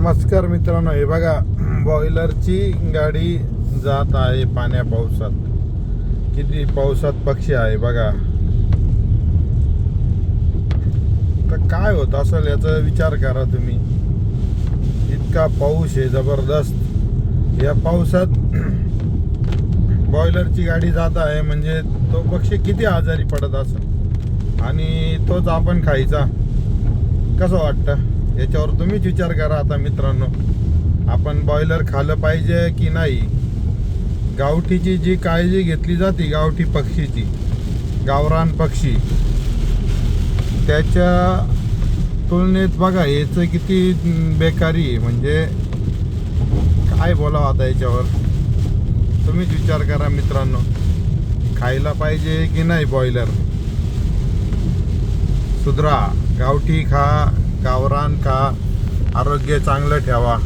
नमस्कार मित्रांनो, हे बघा बॉयलरची गाडी जात आहे पाण्या पावसात. किती पावसात पक्षी आहे बघा. तर काय होत असेल याचा विचार करा तुम्ही. इतका पाऊस आहे जबरदस्त. या पावसात बॉयलरची गाडी जात आहे म्हणजे तो पक्षी किती आजारी पडत असेल आणि तोच आपण खायचा. कसं वाटतं याच्यावर तुम्हीच विचार करा. आता मित्रांनो, आपण बॉयलर खाल्लं पाहिजे की नाही. गावठीची जी काळजी घेतली जाते, गावठी पक्षीची, गावरान पक्षी, त्याच्या तुलनेत बघा याचं किती बेकारी आहे. म्हणजे काय बोलावं आता याच्यावर. तुम्हीच विचार करा मित्रांनो, खायला पाहिजे की नाही बॉयलर. सुधरा, गावठी खा, गावरान खा, आरोग्य चांगलं ठेवा.